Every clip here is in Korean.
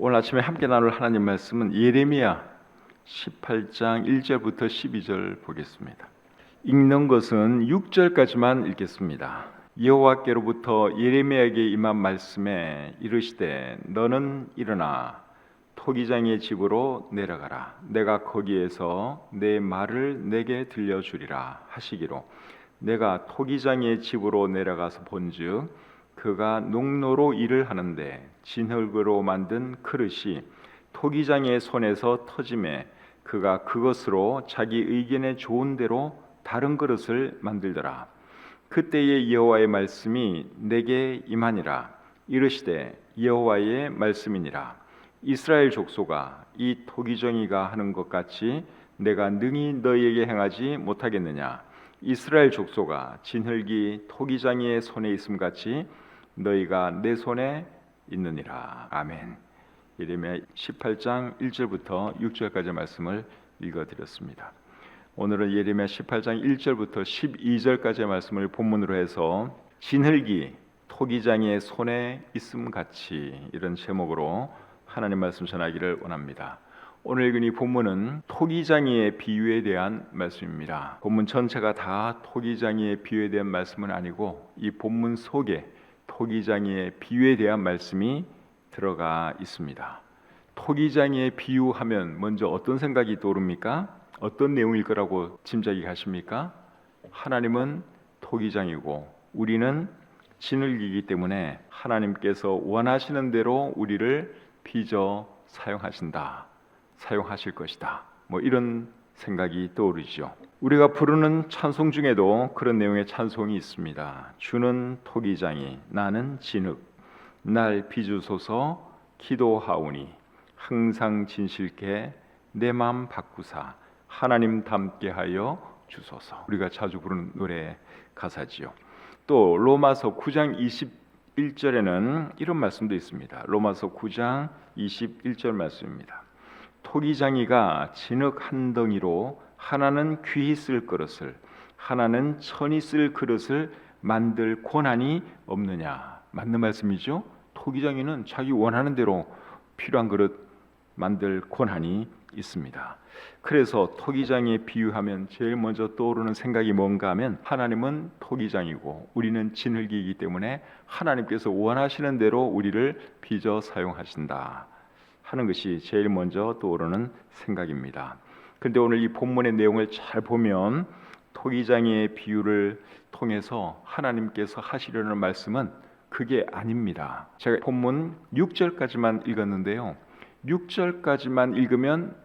오늘 아침에 함께 나눌 하나님 말씀은 예레미야 18장 1절부터 12절 보겠습니다. 읽는 것은 6절까지만 읽겠습니다. 여호와께로부터 예레미야에게 임한 말씀에 이르시되 너는 일어나 토기장의 집으로 내려가라. 내가 거기에서 내 말을 내게 들려주리라 하시기로 내가 토기장의 집으로 내려가서 본즉 그가 농로로 일을 하는데 진흙으로 만든 그릇이 토기장의 손에서 터짐에 그가 그것으로 자기 의견에 좋은 대로 다른 그릇을 만들더라. 그때의 여호와의 말씀이 내게 임하니라. 이르시되 여호와의 말씀이니라. 이스라엘 족속아, 이 토기정이가 하는 것 같이 내가 능히 너희에게 행하지 못하겠느냐? 이스라엘 족속아, 진흙이 토기장이의 손에 있음 같이 너희가 내 손에 있느니라. 아멘. 예레미야 18장 1절부터 6절까지 말씀을 읽어드렸습니다. 오늘은 예레미야 18장 1절부터 12절까지의 말씀을 본문으로 해서 진흙이 토기장이의 손에 있음 같이, 이런 제목으로 하나님 말씀 전하기를 원합니다. 오늘 읽은 이 본문은 토기장이의 비유에 대한 말씀입니다. 본문 전체가 다 토기장이의 비유에 대한 말씀은 아니고 이 본문 속에 토기장이의 비유에 대한 말씀이 들어가 있습니다. 토기장이의 비유하면 먼저 어떤 생각이 떠오릅니까? 어떤 내용일 거라고 짐작이 가십니까? 하나님은 토기장이고 우리는 진흙이기 때문에 하나님께서 원하시는 대로 우리를 빚어 사용하실 것이다. 이런 생각이 떠오르죠. 우리가 부르는 찬송 중에도 그런 내용의 찬송이 있습니다. 주는 토기장이 나는 진흙, 날 빚으소서 기도하오니 항상 진실케 내 맘 바꾸사 하나님 닮게 하여 주소서. 우리가 자주 부르는 노래 가사지요. 또 로마서 9장 21절에는 이런 말씀도 있습니다. 로마서 9장 21절 말씀입니다. 토기장이가 진흙 한 덩이로 하나는 귀히 쓸 그릇을 하나는 천히 쓸 그릇을 만들 권한이 없느냐. 맞는 말씀이죠. 토기장이는 자기 원하는 대로 필요한 그릇 만들 권한이 있습니다. 그래서 토기장에 비유하면 제일 먼저 떠오르는 생각이 뭔가 하면 하나님은 토기장이고 우리는 진흙이기 때문에 하나님께서 원하시는 대로 우리를 빚어 사용하신다 하는 것이 제일 먼저 떠오르는 생각입니다. 그런데 오늘 이 본문의 내용을 잘 보면 토기장의 비유를 통해서 하나님께서 하시려는 말씀은 그게 아닙니다. 제가 본문 6절까지만 읽었는데요. 6절까지만 읽으면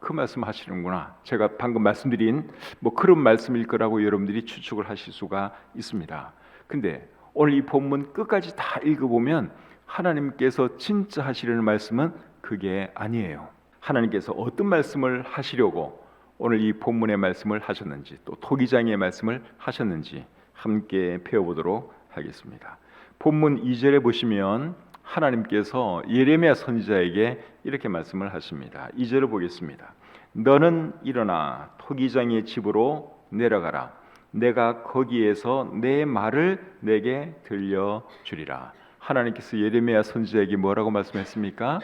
그 말씀 하시는구나. 제가 방금 말씀드린 그런 말씀일 거라고 여러분들이 추측을 하실 수가 있습니다. 근데 오늘 이 본문 끝까지 다 읽어보면 하나님께서 진짜 하시려는 말씀은 그게 아니에요. 하나님께서 어떤 말씀을 하시려고 오늘 이 본문의 말씀을 하셨는지, 또 토기장의 말씀을 하셨는지 함께 배워보도록 하겠습니다. 본문 2절에 보시면 하나님께서 예레미야 선지자에게 이렇게 말씀을 하십니다. 2절을 보겠습니다. 너는 일어나 토기장의 집으로 내려가라. 내가 거기에서 내 말을 내게 들려주리라. 하나님께서 예레미야 선지자에게 뭐라고 말씀했습니까?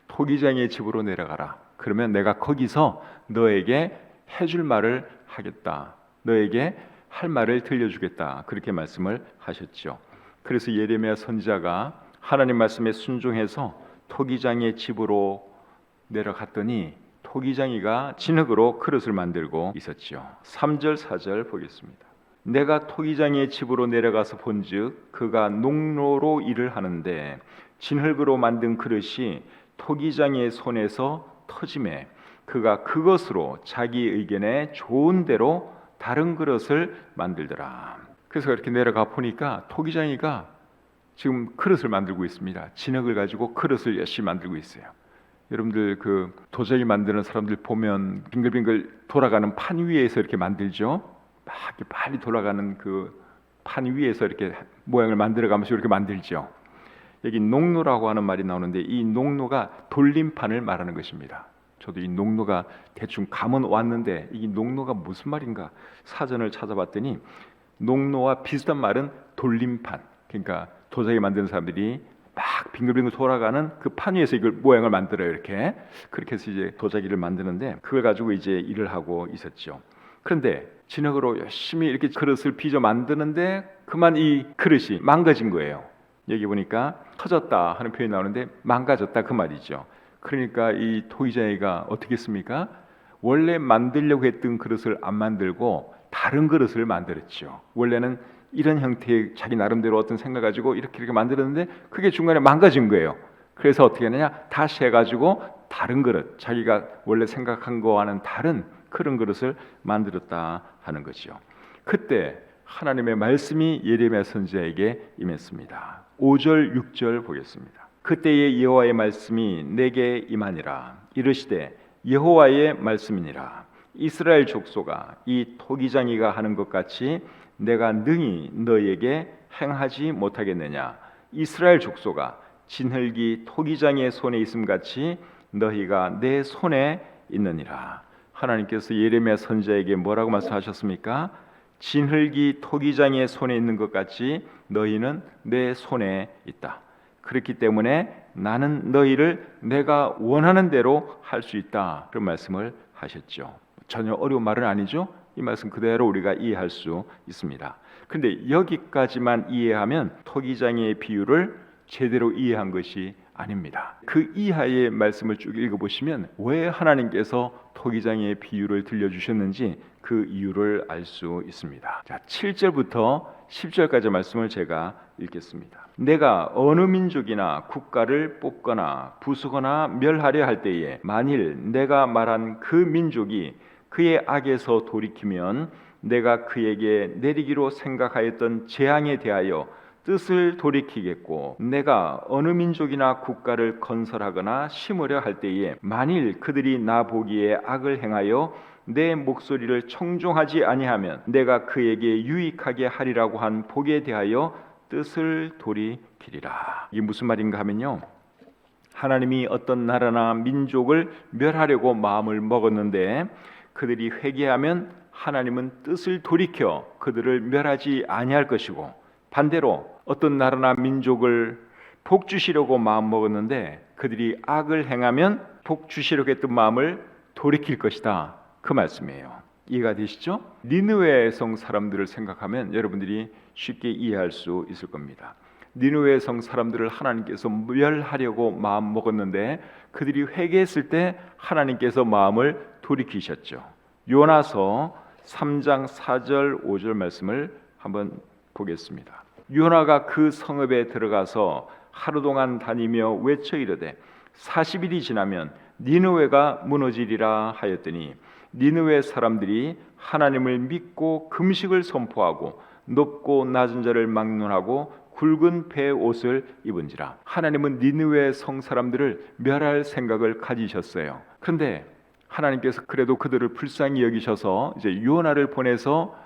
토기장의 집으로 내려가라. 그러면 내가 거기서 너에게 해줄 말을 하겠다. 너에게 할 말을 들려주겠다. 그렇게 말씀을 하셨죠. 그래서 예레미야 선지자가 하나님 말씀에 순종해서 토기장의 집으로 내려갔더니 토기장이가 진흙으로 그릇을 만들고 있었죠. 3절 4절 보겠습니다. 내가 토기장의 집으로 내려가서 본즉 그가 농로로 일을 하는데 진흙으로 만든 그릇이 토기장의 손에서 터짐에 그가 그것으로 자기 의견에 좋은 대로 다른 그릇을 만들더라. 그래서 이렇게 내려가 보니까 토기장이가 지금 그릇을 만들고 있습니다. 진흙을 가지고 그릇을 열심히 만들고 있어요. 여러분들 그 도자기 만드는 사람들 보면 빙글빙글 돌아가는 판 위에서 이렇게 만들죠. 막 이렇게 빨리 돌아가는 그 판 위에서 이렇게 모양을 만들어가면서 이렇게 만들죠. 여기 농로라고 하는 말이 나오는데 이 농로가 돌림판을 말하는 것입니다. 저도 이 농로가 대충 감은 왔는데 이 농로가 무슨 말인가 사전을 찾아봤더니 농로와 비슷한 말은 돌림판, 그러니까 도자기 만드는 사람들이 막 빙글빙글 돌아가는 그 판 위에서 이걸 모양을 만들어요. 이렇게 그렇게 해서 이제 도자기를 만드는데 그걸 가지고 이제 일을 하고 있었죠. 그런데 진흙으로 열심히 이렇게 그릇을 빚어 만드는데 그만 이 그릇이 망가진 거예요. 여기 보니까 터졌다 하는 표현이 나오는데 망가졌다 그 말이죠. 그러니까 이 토기장이가 어떻게 했습니까? 원래 만들려고 했던 그릇을 안 만들고 다른 그릇을 만들었죠. 원래는 이런 형태의 자기 나름대로 어떤 생각 가지고 이렇게 만들었는데 그게 중간에 망가진 거예요. 그래서 어떻게 하느냐? 다시 해가지고 다른 그릇, 자기가 원래 생각한 거와는 다른 그런 그릇을 만들었다 하는 거죠. 그때 하나님의 말씀이 예레미야 선지자에게 임했습니다. 5절 6절 보겠습니다. 그때의 여호와의 말씀이 내게 임하니라. 이르시되 여호와의 말씀이니라. 이스라엘 족속아, 이 토기장이가 하는 것 같이 내가 능히 너에게 행하지 못하겠느냐. 이스라엘 족속아, 진흙이 토기장이의 손에 있음 같이 너희가 내 손에 있느니라. 하나님께서 예레미야 선지자에게 뭐라고 말씀하셨습니까? 진흙이 토기장이의 손에 있는 것 같이 너희는 내 손에 있다. 그렇기 때문에 나는 너희를 내가 원하는 대로 할 수 있다. 그런 말씀을 하셨죠. 전혀 어려운 말은 아니죠. 이 말씀 그대로 우리가 이해할 수 있습니다. 그런데 여기까지만 이해하면 토기장이의 비유를 제대로 이해한 것이 아닙니다. 그 이하의 말씀을 쭉 읽어보시면 왜 하나님께서 토기장이의 비유를 들려주셨는지 그 이유를 알 수 있습니다. 자, 7절부터 10절까지 말씀을 제가 읽겠습니다. 내가 어느 민족이나 국가를 뽑거나 부수거나 멸하려 할 때에 만일 내가 말한 그 민족이 그의 악에서 돌이키면 내가 그에게 내리기로 생각하였던 재앙에 대하여 뜻을 돌이키겠고 내가 어느 민족이나 국가를 건설하거나 심으려 할 때에 만일 그들이 나 보기에 악을 행하여 내 목소리를 청종하지 아니하면 내가 그에게 유익하게 하리라고 한 복에 대하여 뜻을 돌이키리라. 이게 무슨 말인가 하면요, 하나님이 어떤 나라나 민족을 멸하려고 마음을 먹었는데 그들이 회개하면 하나님은 뜻을 돌이켜 그들을 멸하지 아니할 것이고, 반대로 어떤 나라나 민족을 복 주시려고 마음 먹었는데 그들이 악을 행하면 복 주시려고 했던 마음을 돌이킬 것이다. 그 말씀이에요. 이해가 되시죠? 니느웨 성 사람들을 생각하면 여러분들이 쉽게 이해할 수 있을 겁니다. 니느웨 성 사람들을 하나님께서 멸하려고 마음 먹었는데 그들이 회개했을 때 하나님께서 마음을 돌이키셨죠. 요나서 3장 4절 5절 말씀을 한번 보겠습니다. 요나가 그 성읍에 들어가서 하루 동안 다니며 외쳐 이르되 40일이 지나면 니느웨가 무너지리라 하였더니 니느웨 사람들이 하나님을 믿고 금식을 선포하고 높고 낮은 자를 막론하고 굵은 배 옷을 입은지라. 하나님은 니느웨 성 사람들을 멸할 생각을 가지셨어요. 그런데 하나님께서 그래도 그들을 불쌍히 여기셔서 이제 요나를 보내서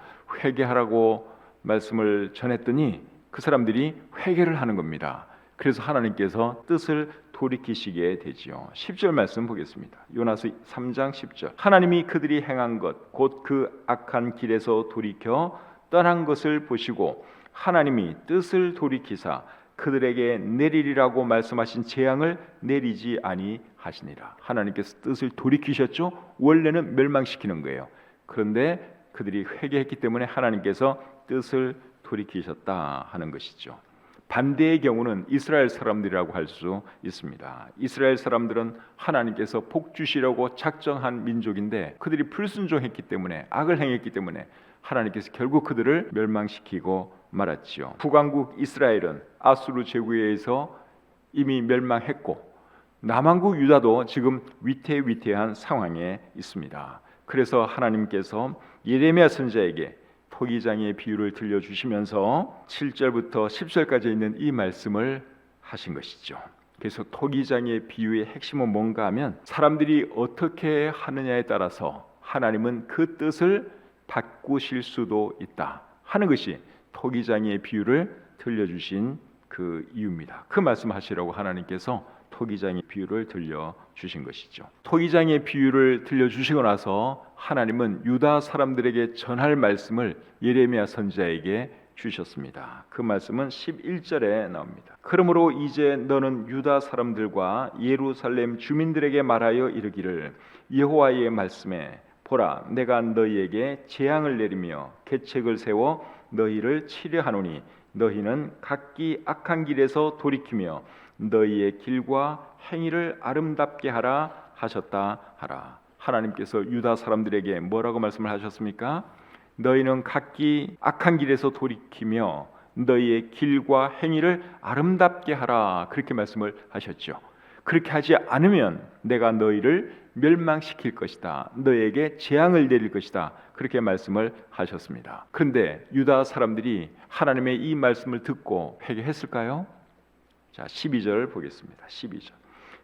회개하라고 말씀을 전했더니 그 사람들이 회개를 하는 겁니다. 그래서 하나님께서 뜻을 돌이키시게 되지요. 10절 말씀 보겠습니다. 요나서 3장 10절. 하나님이 그들이 행한 것 곧 그 악한 길에서 돌이켜 떠난 것을 보시고 하나님이 뜻을 돌이키사 그들에게 내리리라고 말씀하신 재앙을 내리지 아니하시니라. 하나님께서 뜻을 돌이키셨죠. 원래는 멸망시키는 거예요. 그런데 그들이 회개했기 때문에 하나님께서 뜻을 돌이키셨다 하는 것이죠. 반대의 경우는 이스라엘 사람들이라고 할 수 있습니다. 이스라엘 사람들은 하나님께서 복 주시려고 작정한 민족인데 그들이 불순종했기 때문에, 악을 행했기 때문에 하나님께서 결국 그들을 멸망시키고 말았지요. 북왕국 이스라엘은 아수르 제국에 의해서 이미 멸망했고 남왕국 유다도 지금 위태위태한 상황에 있습니다. 그래서 하나님께서 예레미야 선지자에게 토기장의 비유를 들려주시면서 7절부터 10절까지 있는 이 말씀을 하신 것이죠. 그래서 토기장의 비유의 핵심은 뭔가 하면 사람들이 어떻게 하느냐에 따라서 하나님은 그 뜻을 바꾸실 수도 있다 하는 것이 토기장의 비유를 들려주신 그 이유입니다. 그 말씀하시라고 하나님께서 토기장의 비유를 들려주신 것이죠. 토기장의 비유를 들려주시고 나서 하나님은 유다 사람들에게 전할 말씀을 예레미야 선지자에게 주셨습니다. 그 말씀은 11절에 나옵니다. 그러므로 이제 너는 유다 사람들과 예루살렘 주민들에게 말하여 이르기를 여호와의 말씀에 보라 내가 너희에게 재앙을 내리며 계책을 세워 너희를 치려하노니 너희는 각기 악한 길에서 돌이키며 너희의 길과 행위를 아름답게 하라 하셨다 하라. 하나님께서 유다 사람들에게 뭐라고 말씀을 하셨습니까? 너희는 각기 악한 길에서 돌이키며 너희의 길과 행위를 아름답게 하라 그렇게 말씀을 하셨죠. 그렇게 하지 않으면 내가 너희를 멸망시킬 것이다. 너희에게 재앙을 내릴 것이다. 그렇게 말씀을 하셨습니다. 그런데 유다 사람들이 하나님의 이 말씀을 듣고 회개했을까요? 자, 12절 보겠습니다. 12절.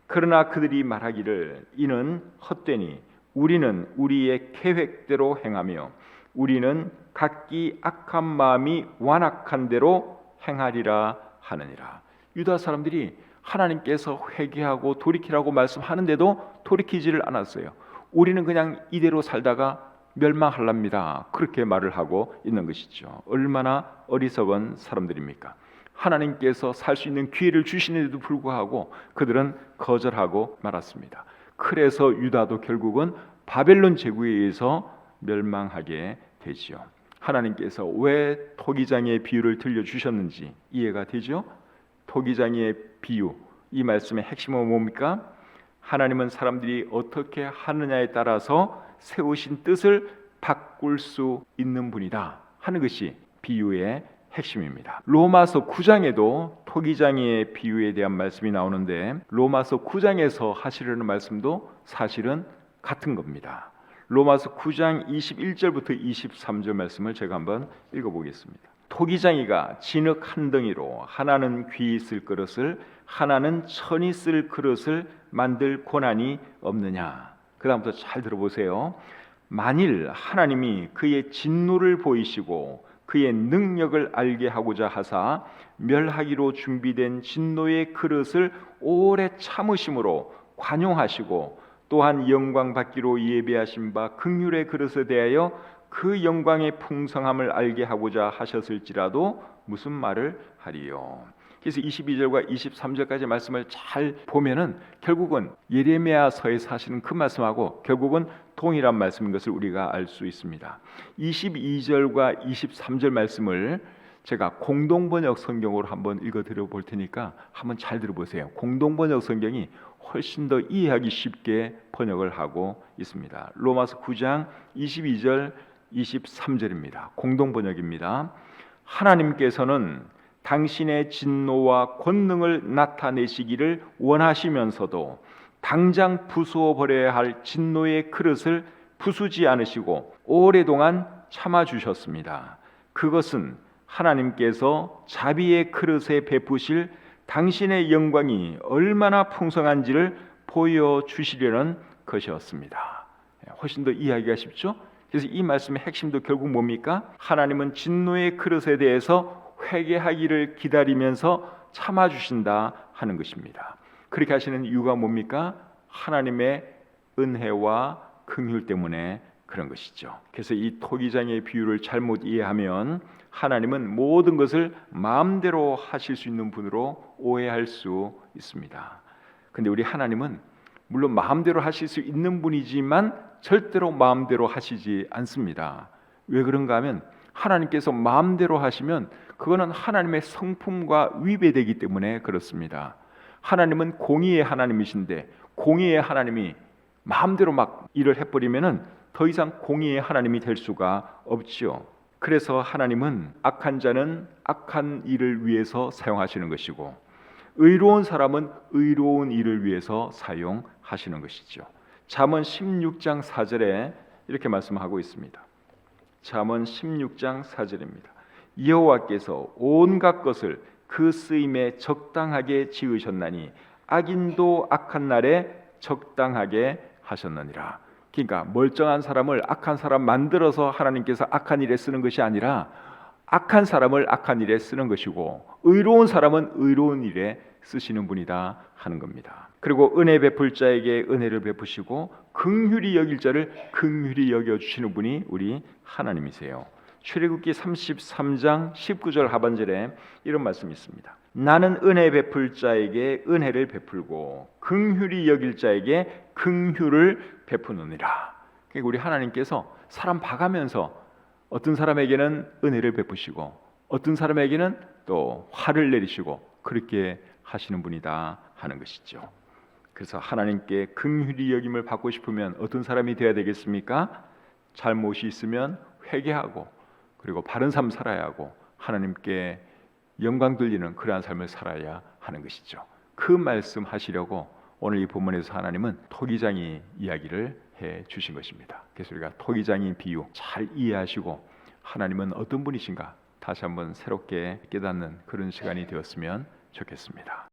그러나 그들이 말하기를 이는 헛되니 우리는 우리의 계획대로 행하며 우리는 각기 악한 마음이 완악한 대로 행하리라 하느니라. 유다 사람들이 하나님께서 회개하고 돌이키라고 말씀하는데도 돌이키지를 않았어요. 우리는 그냥 이대로 살다가 멸망할랍니다. 그렇게 말을 하고 있는 것이죠. 얼마나 어리석은 사람들입니까? 하나님께서 살 수 있는 기회를 주시는데도 불구하고 그들은 거절하고 말았습니다. 그래서 유다도 결국은 바벨론 제국에 의해서 멸망하게 되지요. 하나님께서 왜 토기장이의 비유를 들려주셨는지 이해가 되죠? 토기장이의 비유, 이 말씀의 핵심은 뭡니까? 하나님은 사람들이 어떻게 하느냐에 따라서 세우신 뜻을 바꿀 수 있는 분이다 하는 것이 비유의 핵심입니다. 로마서 9장에도 토기장이의 비유에 대한 말씀이 나오는데 로마서 9장에서 하시려는 말씀도 사실은 같은 겁니다. 로마서 9장 21절부터 23절 말씀을 제가 한번 읽어보겠습니다. 토기장이가 진흙 한 덩이로 하나는 귀 쓸 그릇을 하나는 천이 쓸 그릇을 만들 권한이 없느냐. 그 다음부터 잘 들어보세요. 만일 하나님이 그의 진노를 보이시고 그의 능력을 알게 하고자 하사 멸하기로 준비된 진노의 그릇을 오래 참으심으로 관용하시고 또한 영광 받기로 예배하신 바 긍휼의 그릇에 대하여 그 영광의 풍성함을 알게 하고자 하셨을지라도 무슨 말을 하리요. 그래서 22절과 23절까지 말씀을 잘 보면은 결국은 예레미야서에서 하시는 그 말씀하고 결국은 동일한 말씀인 것을 우리가 알 수 있습니다. 22절과 23절 말씀을 제가 공동번역 성경으로 한번 읽어드려 볼 테니까 한번 잘 들어보세요. 공동번역 성경이 훨씬 더 이해하기 쉽게 번역을 하고 있습니다. 로마서 9장 22절 23절입니다. 공동번역입니다. 하나님께서는 당신의 진노와 권능을 나타내시기를 원하시면서도 당장 부수어 버려야 할 진노의 그릇을 부수지 않으시고 오랫동안 참아주셨습니다. 그것은 하나님께서 자비의 그릇에 베푸실 당신의 영광이 얼마나 풍성한지를 보여주시려는 것이었습니다. 훨씬 더 이해하기가 쉽죠? 그래서 이 말씀의 핵심도 결국 뭡니까? 하나님은 진노의 그릇에 대해서 회개하기를 기다리면서 참아주신다 하는 것입니다. 그렇게 하시는 이유가 뭡니까? 하나님의 은혜와 긍휼 때문에 그런 것이죠. 그래서 이 토기장의 비유를 잘못 이해하면 하나님은 모든 것을 마음대로 하실 수 있는 분으로 오해할 수 있습니다. 근데 우리 하나님은 물론 마음대로 하실 수 있는 분이지만 절대로 마음대로 하시지 않습니다. 왜 그런가 하면 하나님께서 마음대로 하시면 그거는 하나님의 성품과 위배되기 때문에 그렇습니다. 하나님은 공의의 하나님이신데 공의의 하나님이 마음대로 막 일을 해버리면은 더 이상 공의의 하나님이 될 수가 없지요. 그래서 하나님은 악한 자는 악한 일을 위해서 사용하시는 것이고 의로운 사람은 의로운 일을 위해서 사용하시는 것이죠. 잠언 16장 4절에 이렇게 말씀하고 있습니다. 잠언 16장 4절입니다. 여호와께서 온갖 것을 그 쓰임에 적당하게 지으셨나니 악인도 악한 날에 적당하게 하셨느니라. 그러니까 멀쩡한 사람을 악한 사람 만들어서 하나님께서 악한 일에 쓰는 것이 아니라 악한 사람을 악한 일에 쓰는 것이고 의로운 사람은 의로운 일에 쓰시는 분이다 하는 겁니다. 그리고 은혜 베풀 자에게 은혜를 베푸시고 긍휼히 여길 자를 긍휼히 여겨 주시는 분이 우리 하나님이세요. 출애굽기 33장 19절 하반절에 이런 말씀이 있습니다. 나는 은혜 베풀 자에게 은혜를 베풀고 긍휼히 여길 자에게 긍휼을 베푸느니라. 그러니까 우리 하나님께서 사람 봐가면서 어떤 사람에게는 은혜를 베푸시고 어떤 사람에게는 또 화를 내리시고 그렇게 하시는 분이다 하는 것이죠. 그래서 하나님께 긍휼히 여김을 받고 싶으면 어떤 사람이 되어야 되겠습니까? 잘못이 있으면 회개하고 그리고 바른 삶 살아야 하고 하나님께 영광 돌리는 그러한 삶을 살아야 하는 것이죠. 그 말씀 하시려고 오늘 이 본문에서 하나님은 토기장이 이야기를 해 주신 것입니다. 그래서 우리가 토기장인 비유 잘 이해하시고 하나님은 어떤 분이신가 다시 한번 새롭게 깨닫는 그런 시간이 되었으면 좋겠습니다.